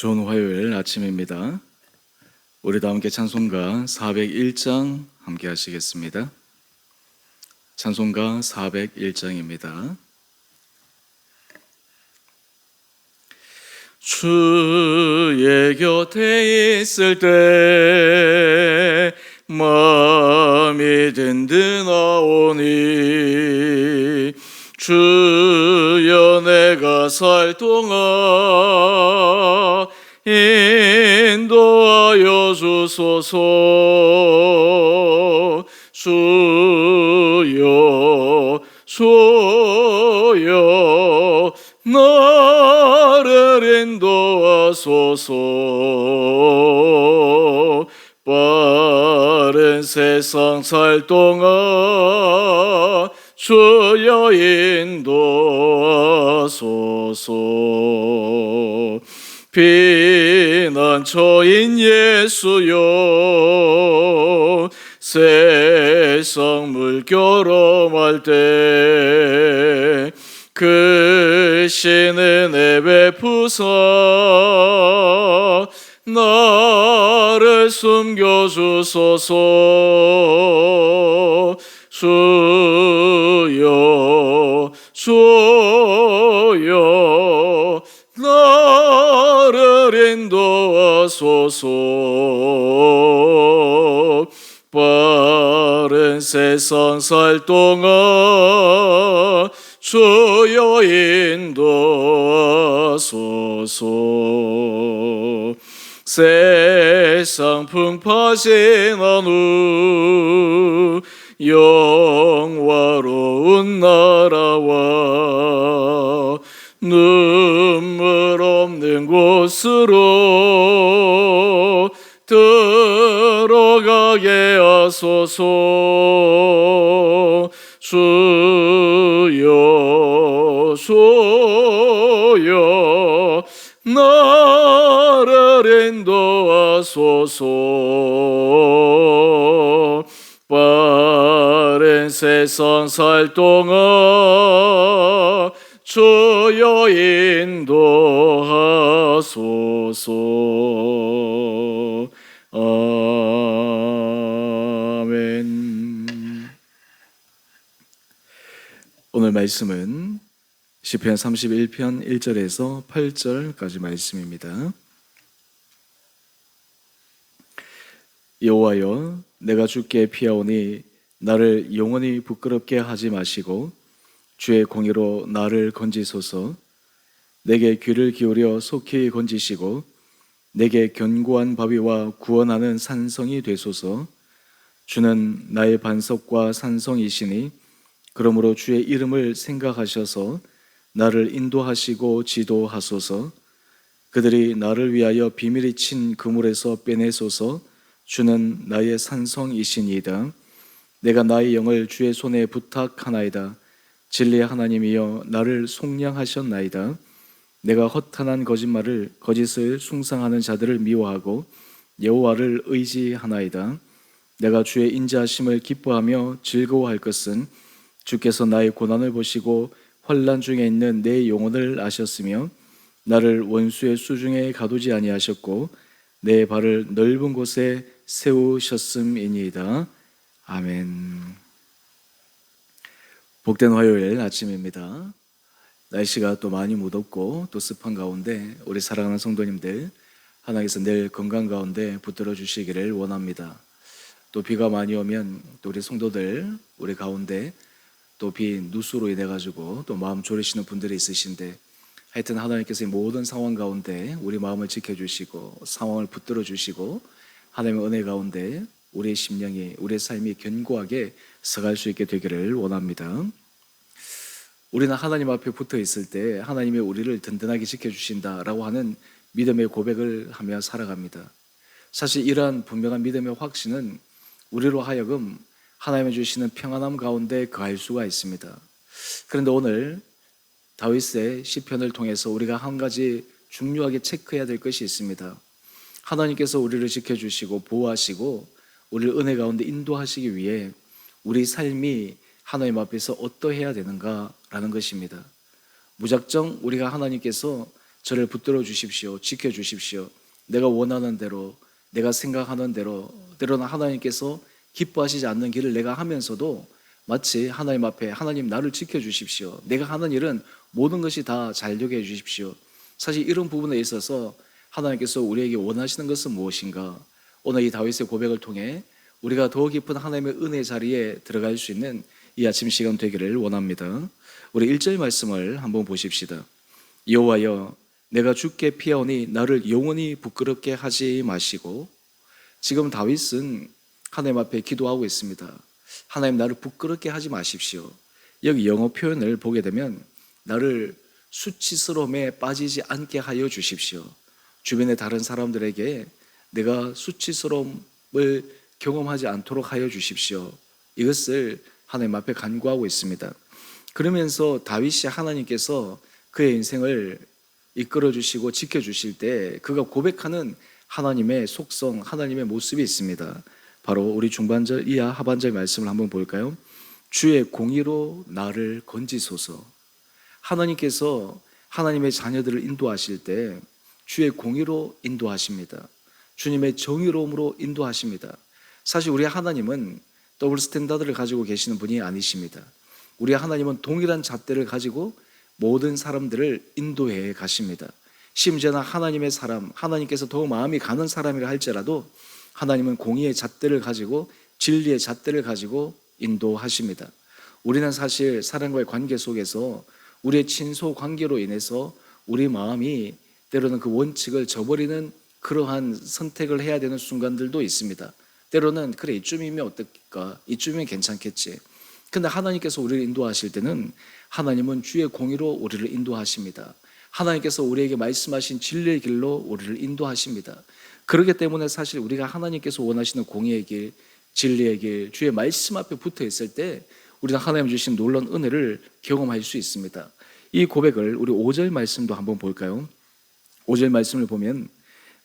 좋은 화요일 아침입니다. 우리 다 함께 찬송가 401장 함께 하시겠습니다. 찬송가 401장입니다. 주의 곁에 있을 때 마음이 든든하오니 주여 내가 살 동안 인도하여 주소서. 주여 주여 나를 인도하소서. 빠른 세상 살 동안 주여 인도하소서. 피난처인 예수여 세상 물결험할 때 그 신은 은혜 베푸사 나를 숨겨주소서. 주여 주여 나를 인도하소서. 빠른 세상 살 동안 주여 인도하소서. 세상 풍파지난 후 영화로운 나라와 눈물 없는 곳으로 들어가게 하소서. 주여 주여 나를 인도하소서. 빠른 세상 살 동안 주여 인도하소서. 아멘. 오늘 말씀은 시편 31편 1절에서 8절까지 말씀입니다. 여호와여 내가 주께 피하오니 나를 영원히 부끄럽게 하지 마시고 주의 공의로 나를 건지소서. 내게 귀를 기울여 속히 건지시고 내게 견고한 바위와 구원하는 산성이 되소서. 주는 나의 반석과 산성이시니 그러므로 주의 이름을 생각하셔서 나를 인도하시고 지도하소서. 그들이 나를 위하여 비밀이 친 그물에서 빼내소서. 주는 나의 산성이시니이다. 내가 나의 영을 주의 손에 부탁하나이다. 진리의 하나님이여 나를 속량하셨나이다. 내가 허탄한 거짓을 숭상하는 자들을 미워하고 여호와를 의지하나이다. 내가 주의 인자하심을 기뻐하며 즐거워할 것은 주께서 나의 고난을 보시고 환난 중에 있는 내 영혼을 아셨으며 나를 원수의 수중에 가두지 아니하셨고 내 발을 넓은 곳에 세우셨음이니이다. 아멘. 복된 화요일 아침입니다. 날씨가 또 많이 무덥고 또 습한 가운데 우리 사랑하는 성도님들 하나님께서 늘 건강 가운데 붙들어 주시기를 원합니다. 또 비가 많이 오면 또 우리 성도들 우리 가운데 또 비 누수로 인해 가지고 또 마음 졸이시는 분들이 있으신데 하여튼 하나님께서 이 모든 상황 가운데 우리 마음을 지켜주시고 상황을 붙들어 주시고 하나님의 은혜 가운데 우리의 심령이 우리의 삶이 견고하게 서갈 수 있게 되기를 원합니다. 우리는 하나님 앞에 붙어 있을 때 하나님이 우리를 든든하게 지켜주신다라고 하는 믿음의 고백을 하며 살아갑니다. 사실 이러한 분명한 믿음의 확신은 우리로 하여금 하나님이 주시는 평안함 가운데 거할 수가 있습니다. 그런데 오늘 다윗의 시편을 통해서 우리가 한 가지 중요하게 체크해야 될 것이 있습니다. 하나님께서 우리를 지켜주시고 보호하시고 우리를 은혜 가운데 인도하시기 위해 우리 삶이 하나님 앞에서 어떠해야 되는가라는 것입니다. 무작정 우리가 하나님께서 저를 붙들어 주십시오. 지켜 주십시오. 내가 원하는 대로, 내가 생각하는 대로, 때로는 하나님께서 기뻐하시지 않는 길을 내가 하면서도 마치 하나님 앞에 하나님 나를 지켜 주십시오. 내가 하는 일은 모든 것이 다 잘 되게 해 주십시오. 사실 이런 부분에 있어서 하나님께서 우리에게 원하시는 것은 무엇인가? 오늘 이 다윗의 고백을 통해 우리가 더 깊은 하나님의 은혜 자리에 들어갈 수 있는 이 아침 시간 되기를 원합니다. 우리 1절 말씀을 한번 보십시다. 여호와여 내가 주께 피하오니 나를 영원히 부끄럽게 하지 마시고. 지금 다윗은 하나님 앞에 기도하고 있습니다. 하나님 나를 부끄럽게 하지 마십시오. 여기 영어 표현을 보게 되면 나를 수치스러움에 빠지지 않게 하여 주십시오. 주변의 다른 사람들에게 내가 수치스러움을 경험하지 않도록 하여 주십시오. 이것을 하나님 앞에 간구하고 있습니다. 그러면서 다윗이 하나님께서 그의 인생을 이끌어 주시고 지켜 주실 때 그가 고백하는 하나님의 속성, 하나님의 모습이 있습니다. 바로 우리 중반절 이하 하반절 말씀을 한번 볼까요? 주의 공의로 나를 건지소서. 하나님께서 하나님의 자녀들을 인도하실 때 주의 공의로 인도하십니다. 주님의 정의로움으로 인도하십니다. 사실 우리 하나님은 더블 스탠다드를 가지고 계시는 분이 아니십니다. 우리 하나님은 동일한 잣대를 가지고 모든 사람들을 인도해 가십니다. 심지어나 하나님의 사람, 하나님께서 더 마음이 가는 사람이라 할지라도 하나님은 공의의 잣대를 가지고 진리의 잣대를 가지고 인도하십니다. 우리는 사실 사람과의 관계 속에서 우리의 친소 관계로 인해서 우리 마음이 때로는 그 원칙을 저버리는 그러한 선택을 해야 되는 순간들도 있습니다. 때로는 그래 이쯤이면 어떨까? 이쯤이면 괜찮겠지. 근데 하나님께서 우리를 인도하실 때는 하나님은 주의 공의로 우리를 인도하십니다. 하나님께서 우리에게 말씀하신 진리의 길로 우리를 인도하십니다. 그렇기 때문에 사실 우리가 하나님께서 원하시는 공의의 길, 진리의 길, 주의 말씀 앞에 붙어 있을 때 우리는 하나님 주신 놀라운 은혜를 경험할 수 있습니다. 이 고백을 우리 5절 말씀도 한번 볼까요? 5절 말씀을 보면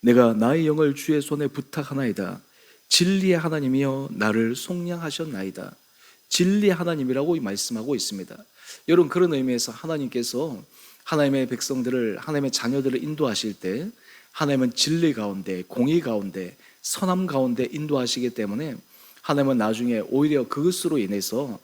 내가 나의 영을 주의 손에 부탁하나이다. 진리의 하나님이여 나를 속량하셨나이다. 진리의 하나님이라고 말씀하고 있습니다. 여러분, 그런 의미에서 하나님께서 하나님의 백성들을, 하나님의 자녀들을 인도하실 때 하나님은 진리 가운데, 공의 가운데, 선함 가운데 인도하시기 때문에 하나님은 나중에 오히려 그것으로 인해서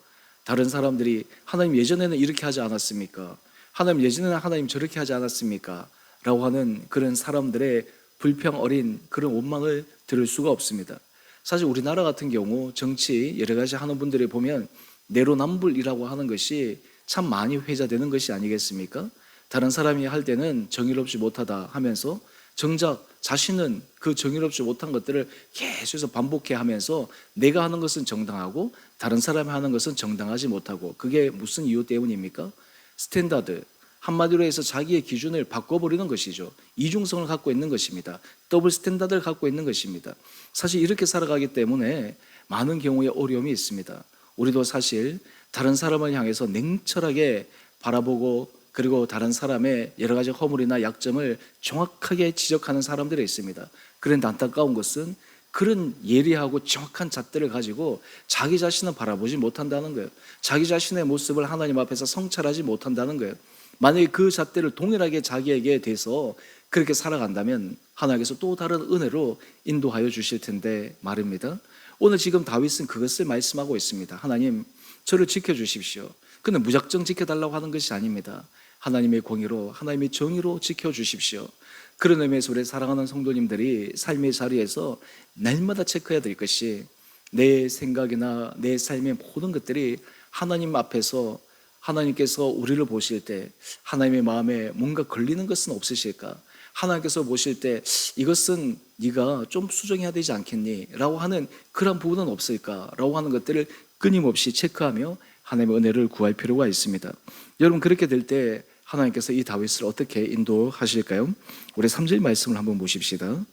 다른 사람들이 하나님 예전에는 이렇게 하지 않았습니까? 하나님 예전에는 하나님 저렇게 하지 않았습니까? 라고 하는 그런 사람들의 불평 어린 그런 원망을 들을 수가 없습니다. 사실 우리나라 같은 경우 정치 여러 가지 하는 분들이 보면 내로남불이라고 하는 것이 참 많이 회자되는 것이 아니겠습니까? 다른 사람이 할 때는 정의롭지 못하다 하면서 정작 자신은 그 정의롭지 못한 것들을 계속해서 반복해 하면서 내가 하는 것은 정당하고 다른 사람이 하는 것은 정당하지 못하고, 그게 무슨 이유 때문입니까? 스탠다드, 한마디로 해서 자기의 기준을 바꿔버리는 것이죠. 이중성을 갖고 있는 것입니다. 더블 스탠다드를 갖고 있는 것입니다. 사실 이렇게 살아가기 때문에 많은 경우에 어려움이 있습니다. 우리도 사실 다른 사람을 향해서 냉철하게 바라보고 그리고 다른 사람의 여러 가지 허물이나 약점을 정확하게 지적하는 사람들이 있습니다. 그런데 안타까운 것은 그런 예리하고 정확한 잣대를 가지고 자기 자신을 바라보지 못한다는 거예요. 자기 자신의 모습을 하나님 앞에서 성찰하지 못한다는 거예요. 만약에 그 잣대를 동일하게 자기에게 대서 그렇게 살아간다면 하나님께서 또 다른 은혜로 인도하여 주실 텐데 말입니다. 오늘 지금 다윗은 그것을 말씀하고 있습니다. 하나님, 저를 지켜주십시오. 근데 무작정 지켜달라고 하는 것이 아닙니다. 하나님의 공의로, 하나님의 정의로 지켜주십시오. 그런 의미에서 우리 사랑하는 성도님들이 삶의 자리에서 날마다 체크해야 될 것이, 내 생각이나 내 삶의 모든 것들이 하나님 앞에서 하나님께서 우리를 보실 때 하나님의 마음에 뭔가 걸리는 것은 없으실까? 하나님께서 보실 때 이것은 네가 좀 수정해야 되지 않겠니? 라고 하는 그런 부분은 없을까? 라고 하는 것들을 끊임없이 체크하며 하나님의 은혜를 구할 필요가 있습니다. 여러분, 그렇게 될 때 하나님께서 이 다윗을 어떻게 인도하실까요? 우리 3절 말씀을 한번 보십시다.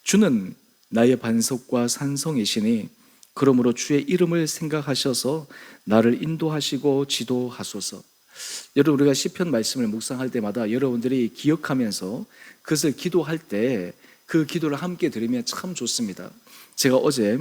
주는 나의 반석과 산성이시니 그러므로 주의 이름을 생각하셔서 나를 인도하시고 지도하소서. 여러분, 우리가 시편 말씀을 묵상할 때마다 여러분들이 기억하면서 그것을 기도할 때 그 기도를 함께 드리면 참 좋습니다. 제가 어제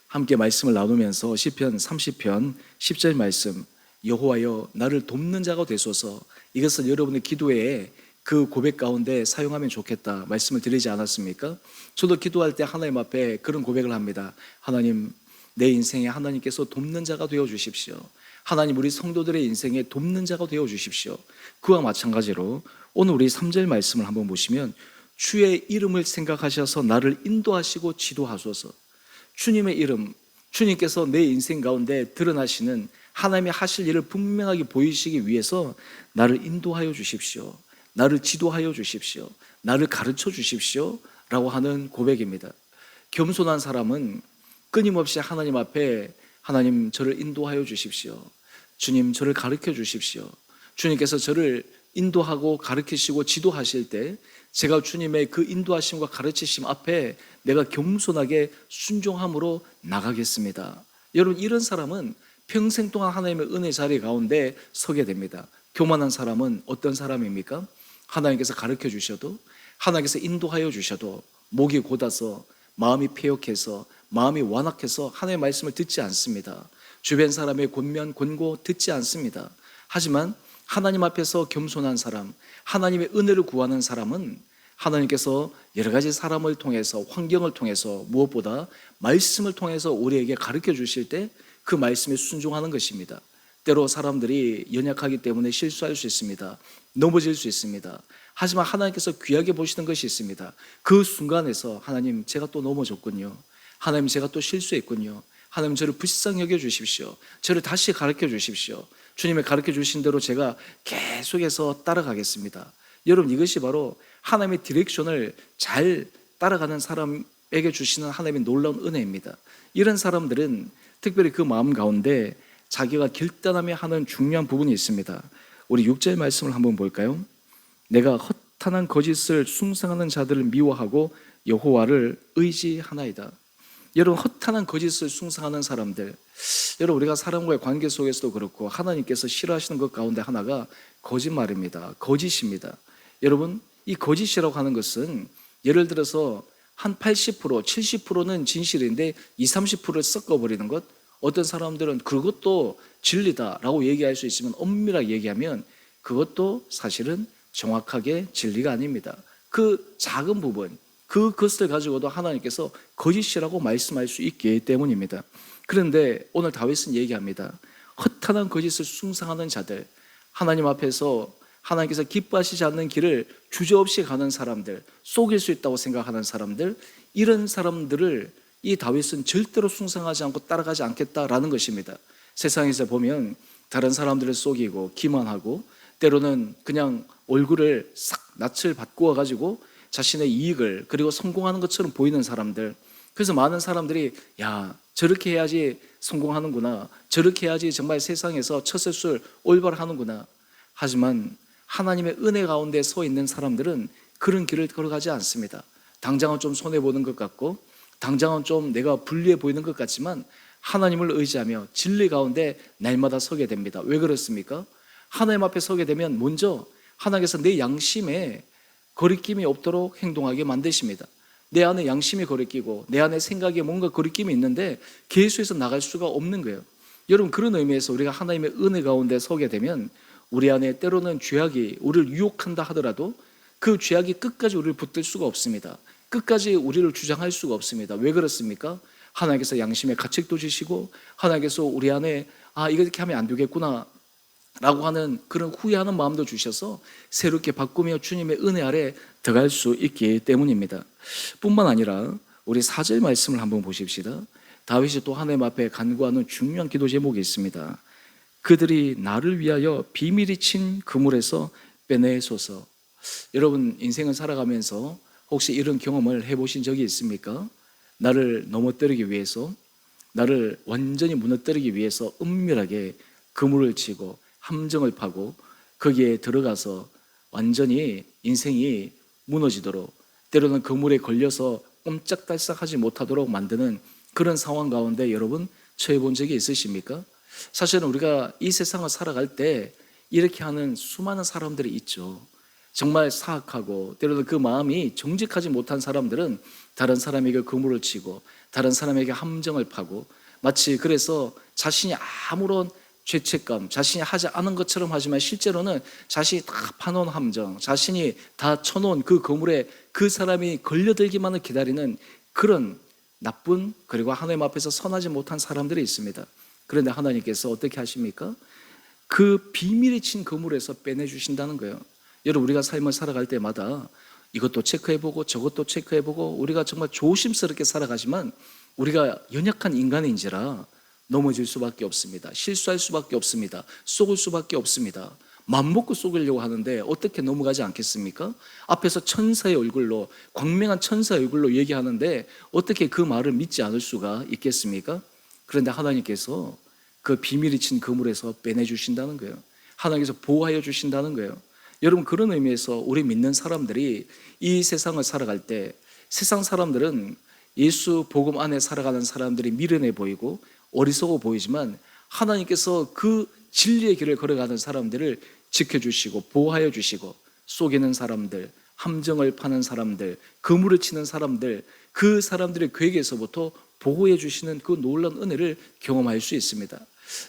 함께 말씀을 나누면서 시편 30편 10절 말씀, 여호와여 나를 돕는 자가 되소서, 이것은 여러분의 기도의 그 고백 가운데 사용하면 좋겠다 말씀을 드리지 않았습니까? 저도 기도할 때 하나님 앞에 그런 고백을 합니다. 하나님, 내 인생에 하나님께서 돕는 자가 되어 주십시오. 하나님, 우리 성도들의 인생에 돕는 자가 되어 주십시오. 그와 마찬가지로 오늘 우리 3절 말씀을 한번 보시면, 주의 이름을 생각하셔서 나를 인도하시고 지도하소서. 주님의 이름, 주님께서 내 인생 가운데 드러나시는 하나님의 하실 일을 분명하게 보이시기 위해서 나를 인도하여 주십시오. 나를 지도하여 주십시오. 나를 가르쳐 주십시오. 라고 하는 고백입니다. 겸손한 사람은 끊임없이 하나님 앞에, 하나님, 저를 인도하여 주십시오. 주님, 저를 가르쳐 주십시오. 주님께서 저를 인도하고 가르치시고 지도하실 때 제가 주님의 그 인도하심과 가르치심 앞에 내가 겸손하게 순종함으로 나가겠습니다. 여러분, 이런 사람은 평생 동안 하나님의 은혜 자리 가운데 서게 됩니다. 교만한 사람은 어떤 사람입니까? 하나님께서 가르쳐 주셔도, 하나님께서 인도하여 주셔도 목이 곧아서, 마음이 패역해서, 마음이 완악해서 하나님의 말씀을 듣지 않습니다. 주변 사람의 권면, 권고 듣지 않습니다. 하지만 하나님 앞에서 겸손한 사람, 하나님의 은혜를 구하는 사람은 하나님께서 여러 가지 사람을 통해서, 환경을 통해서, 무엇보다 말씀을 통해서 우리에게 가르쳐 주실 때 그 말씀에 순종하는 것입니다. 때로 사람들이 연약하기 때문에 실수할 수 있습니다. 넘어질 수 있습니다. 하지만 하나님께서 귀하게 보시는 것이 있습니다. 그 순간에서, 하나님, 제가 또 넘어졌군요. 하나님, 제가 또 실수했군요. 하나님, 저를 불쌍히 여겨 주십시오. 저를 다시 가르쳐 주십시오. 주님의 가르쳐 주신 대로 제가 계속해서 따라가겠습니다. 여러분, 이것이 바로 하나님의 디렉션을 잘 따라가는 사람에게 주시는 하나님의 놀라운 은혜입니다. 이런 사람들은 특별히 그 마음 가운데 자기가 결단하며 하는 중요한 부분이 있습니다. 우리 6절 말씀을 한번 볼까요? 내가 허탄한 거짓을 숭상하는 자들을 미워하고 여호와를 의지하나이다. 여러분, 허탄한 거짓을 숭상하는 사람들, 여러분, 우리가 사람과의 관계 속에서도 그렇고 하나님께서 싫어하시는 것 가운데 하나가 거짓말입니다. 거짓입니다. 여러분, 이 거짓이라고 하는 것은 예를 들어서 한 80%, 70%는 진실인데 20, 30%를 섞어버리는 것. 어떤 사람들은 그것도 진리다라고 얘기할 수 있으면, 엄밀하게 얘기하면 그것도 사실은 정확하게 진리가 아닙니다. 그 작은 부분, 그것을 가지고도 하나님께서 거짓이라고 말씀할 수 있기 때문입니다. 그런데 오늘 다윗은 얘기합니다. 허탄한 거짓을 숭상하는 자들, 하나님 앞에서 하나님께서 기뻐하시지 않는 길을 주저없이 가는 사람들, 속일 수 있다고 생각하는 사람들, 이런 사람들을 이 다윗은 절대로 숭상하지 않고 따라가지 않겠다라는 것입니다. 세상에서 보면 다른 사람들을 속이고 기만하고, 때로는 그냥 얼굴을 싹 낯을 바꾸어 가지고 자신의 이익을, 그리고 성공하는 것처럼 보이는 사람들. 그래서 많은 사람들이, 야, 저렇게 해야지 성공하는구나, 저렇게 해야지 정말 세상에서 첫세술 올바르하는구나. 하지만 하나님의 은혜 가운데 서 있는 사람들은 그런 길을 걸어가지 않습니다. 당장은 좀 손해보는 것 같고, 당장은 좀 내가 불리해 보이는 것 같지만 하나님을 의지하며 진리 가운데 날마다 서게 됩니다. 왜 그렇습니까? 하나님 앞에 서게 되면 먼저 하나님께서 내 양심에 거리낌이 없도록 행동하게 만드십니다. 내 안에 양심이 거리끼고 내 안에 생각에 뭔가 거리낌이 있는데 계수해서 나갈 수가 없는 거예요. 여러분, 그런 의미에서 우리가 하나님의 은혜 가운데 서게 되면 우리 안에 때로는 죄악이 우리를 유혹한다 하더라도 그 죄악이 끝까지 우리를 붙들 수가 없습니다. 끝까지 우리를 주장할 수가 없습니다. 왜 그렇습니까? 하나님께서 양심의 가책도 주시고, 하나님께서 우리 안에 이거 이렇게 하면 안 되겠구나 라고 하는 그런 후회하는 마음도 주셔서 새롭게 바꾸며 주님의 은혜 아래 들어갈 수 있기 때문입니다. 뿐만 아니라 우리 4절 말씀을 한번 보십시다. 다윗이 또 하나님 앞에 간구하는 중요한 기도 제목이 있습니다. 그들이 나를 위하여 비밀이 친 그물에서 빼내소서. 여러분, 인생을 살아가면서 혹시 이런 경험을 해보신 적이 있습니까? 나를 넘어뜨리기 위해서, 나를 완전히 무너뜨리기 위해서 은밀하게 그물을 치고 함정을 파고 거기에 들어가서 완전히 인생이 무너지도록, 때로는 그물에 걸려서 꼼짝달싹하지 못하도록 만드는 그런 상황 가운데 여러분 처해 본 적이 있으십니까? 사실은 우리가 이 세상을 살아갈 때 이렇게 하는 수많은 사람들이 있죠. 정말 사악하고 때로는 그 마음이 정직하지 못한 사람들은 다른 사람에게 그물을 치고 다른 사람에게 함정을 파고, 마치 그래서 자신이 아무런 죄책감, 자신이 하지 않은 것처럼 하지만 실제로는 자신이 다 파놓은 함정, 자신이 다 쳐놓은 그 거물에 그 사람이 걸려들기만을 기다리는 그런 나쁜, 그리고 하나님 앞에서 선하지 못한 사람들이 있습니다. 그런데 하나님께서 어떻게 하십니까? 그 비밀이 친 그물에서 빼내주신다는 거예요. 여러분, 우리가 삶을 살아갈 때마다 이것도 체크해보고 저것도 체크해보고 우리가 정말 조심스럽게 살아가지만 우리가 연약한 인간인지라 넘어질 수밖에 없습니다. 실수할 수밖에 없습니다. 속을 수밖에 없습니다. 맘먹고 속으려고 하는데 어떻게 넘어가지 않겠습니까? 앞에서 천사의 얼굴로, 광명한 천사의 얼굴로 얘기하는데 어떻게 그 말을 믿지 않을 수가 있겠습니까? 그런데 하나님께서 그 비밀이 친 그물에서 빼내주신다는 거예요. 하나님께서 보호하여 주신다는 거예요. 여러분, 그런 의미에서 우리 믿는 사람들이 이 세상을 살아갈 때, 세상 사람들은 예수 복음 안에 살아가는 사람들이 미련해 보이고 어리석어 보이지만 하나님께서 그 진리의 길을 걸어가는 사람들을 지켜주시고 보호하여 주시고, 속이는 사람들, 함정을 파는 사람들, 그물을 치는 사람들, 그 사람들의 괴계에서부터 보호해 주시는 그 놀라운 은혜를 경험할 수 있습니다.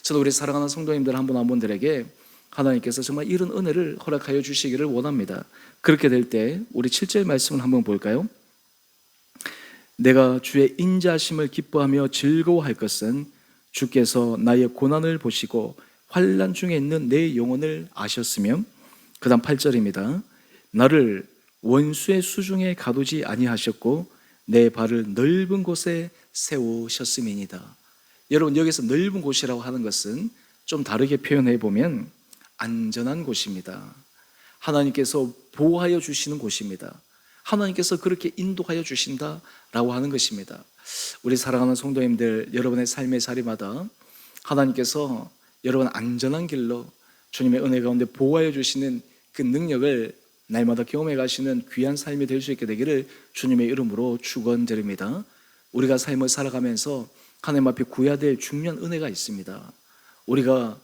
저도 우리 사랑하는 성도님들 한 분 한 분들에게 하나님께서 정말 이런 은혜를 허락하여 주시기를 원합니다. 그렇게 될 때 우리 7절 말씀을 한번 볼까요? 내가 주의 인자하심을 기뻐하며 즐거워할 것은 주께서 나의 고난을 보시고 환난 중에 있는 내 영혼을 아셨으며, 그 다음 8절입니다. 나를 원수의 수중에 가두지 아니하셨고 내 발을 넓은 곳에 세우셨음이니이다. 여러분, 여기서 넓은 곳이라고 하는 것은 좀 다르게 표현해 보면 안전한 곳입니다. 하나님께서 보호하여 주시는 곳입니다. 하나님께서 그렇게 인도하여 주신다라고 하는 것입니다. 우리 사랑하는 성도님들, 여러분의 삶의 자리마다 하나님께서 여러분 안전한 길로 주님의 은혜 가운데 보호하여 주시는 그 능력을 날마다 경험해 가시는 귀한 삶이 될 수 있게 되기를 주님의 이름으로 축원드립니다. 우리가 삶을 살아가면서 하나님 앞에 구해야 될 중요한 은혜가 있습니다. 우리가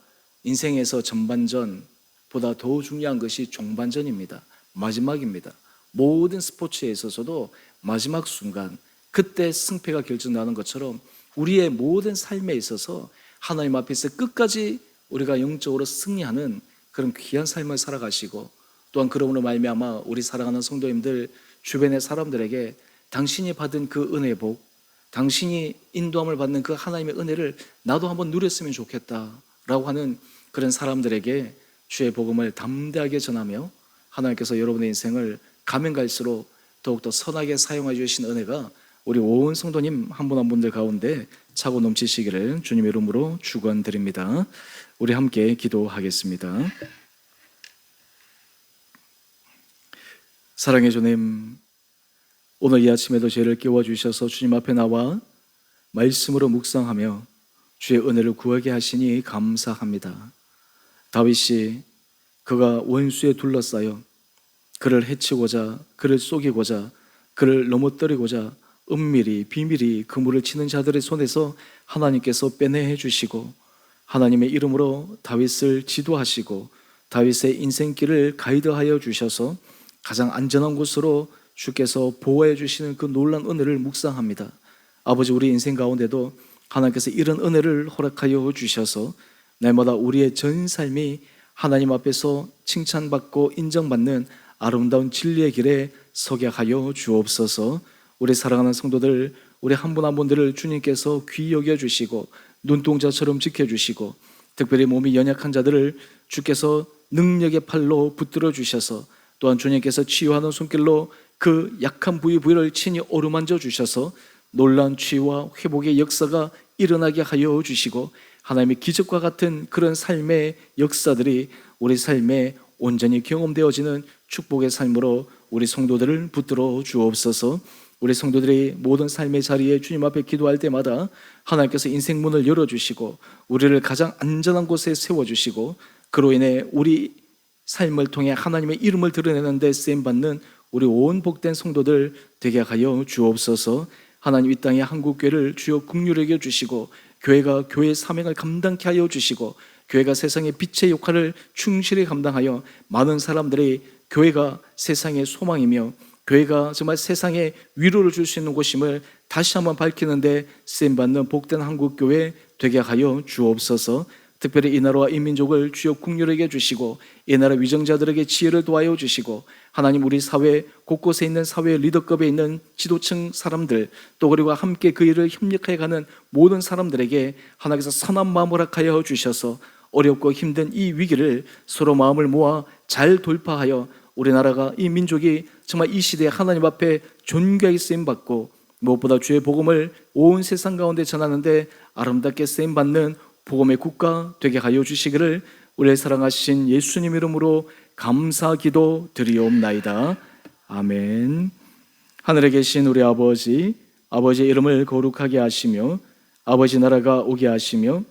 인생에서 전반전보다 더 중요한 것이 종반전입니다. 마지막입니다. 모든 스포츠에 있어서도 마지막 순간, 그때 승패가 결정나는 것처럼 우리의 모든 삶에 있어서 하나님 앞에서 끝까지 우리가 영적으로 승리하는 그런 귀한 삶을 살아가시고, 또한 그러므로 말미암아 우리 사랑하는 성도님들 주변의 사람들에게 당신이 받은 그 은혜의 복, 당신이 인도함을 받는 그 하나님의 은혜를 나도 한번 누렸으면 좋겠다라고 하는 그런 사람들에게 주의 복음을 담대하게 전하며 하나님께서 여러분의 인생을 가면 갈수록 더욱더 선하게 사용해 주신 은혜가 우리 온 성도님 한 분 한 분들 가운데 차고 넘치시기를 주님의 이름으로 축원드립니다. 우리 함께 기도하겠습니다. 사랑의 주님, 오늘 이 아침에도 저희를 깨워주셔서 주님 앞에 나와 말씀으로 묵상하며 주의 은혜를 구하게 하시니 감사합니다. 다윗이 그가 원수에 둘러싸여 그를 해치고자, 그를 속이고자, 그를 넘어뜨리고자 은밀히 비밀히 그물을 치는 자들의 손에서 하나님께서 빼내 주시고, 하나님의 이름으로 다윗을 지도하시고 다윗의 인생길을 가이드하여 주셔서 가장 안전한 곳으로 주께서 보호해 주시는 그 놀라운 은혜를 묵상합니다. 아버지, 우리 인생 가운데도 하나님께서 이런 은혜를 허락하여 주셔서 날마다 우리의 전 삶이 하나님 앞에서 칭찬받고 인정받는 아름다운 진리의 길에 서게 하여 주옵소서. 우리 사랑하는 성도들, 우리 한 분 한 분들을 주님께서 귀히 여겨주시고 눈동자처럼 지켜주시고, 특별히 몸이 연약한 자들을 주께서 능력의 팔로 붙들어 주셔서, 또한 주님께서 치유하는 손길로 그 약한 부위를 친히 어루만져 주셔서 놀라운 치유와 회복의 역사가 일어나게 하여 주시고, 하나님의 기적과 같은 그런 삶의 역사들이 우리 삶에 온전히 경험되어지는 축복의 삶으로 우리 성도들을 붙들어 주옵소서. 우리 성도들이 모든 삶의 자리에 주님 앞에 기도할 때마다 하나님께서 인생 문을 열어주시고 우리를 가장 안전한 곳에 세워주시고, 그로 인해 우리 삶을 통해 하나님의 이름을 드러내는 데 쓰임받는 우리 온 복된 성도들 되게 하여 주옵소서. 하나님, 이 땅의 한국교회를 주여 긍휼히 여겨 주시고 교회가 교회의 사명을 감당케 하여 주시고, 교회가 세상의 빛의 역할을 충실히 감당하여 많은 사람들이 교회가 세상의 소망이며 교회가 정말 세상에 위로를 줄 수 있는 곳임을 다시 한번 밝히는데 쓰임받는 복된 한국교회 되게 하여 주옵소서. 특별히 이 나라와 이 민족을 주여 국률하게 해주시고 이 나라 위정자들에게 지혜를 도하여 주시고 하나님 우리 사회 곳곳에 있는 사회 리더급에 있는 지도층 사람들 또 그리고 함께 그 일을 협력해 가는 모든 사람들에게 하나님께서 선한 마음을 허락하여 주셔서 어렵고 힘든 이 위기를 서로 마음을 모아 잘 돌파하여 우리나라가 이 민족이 정말 이 시대에 하나님 앞에 존귀하게 쓰임받고 무엇보다 주의 복음을 온 세상 가운데 전하는데 아름답게 쓰임받는 복음의 국가 되게 하여 주시기를 우리의 사랑하신 예수님 이름으로 감사 기도 드리옵나이다. 아멘. 하늘에 계신 우리 아버지, 아버지의 이름을 거룩하게 하시며 아버지 나라가 오게 하시며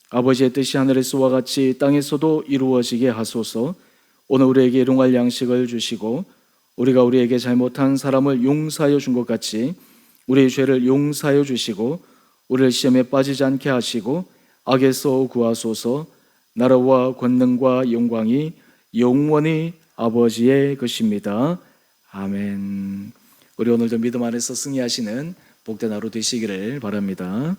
아버지의 뜻이 하늘에서와 같이 땅에서도 이루어지게 하소서. 오늘 우리에게 일용할 양식을 주시고 우리가 우리에게 잘못한 사람을 용서하여 준 것 같이 우리의 죄를 용서하여 주시고 우리를 시험에 빠지지 않게 하시고 악에서 구하소서. 나라와 권능과 영광이 영원히 아버지의 것입니다. 아멘. 우리 오늘도 믿음 안에서 승리하시는 복된 하루 되시기를 바랍니다.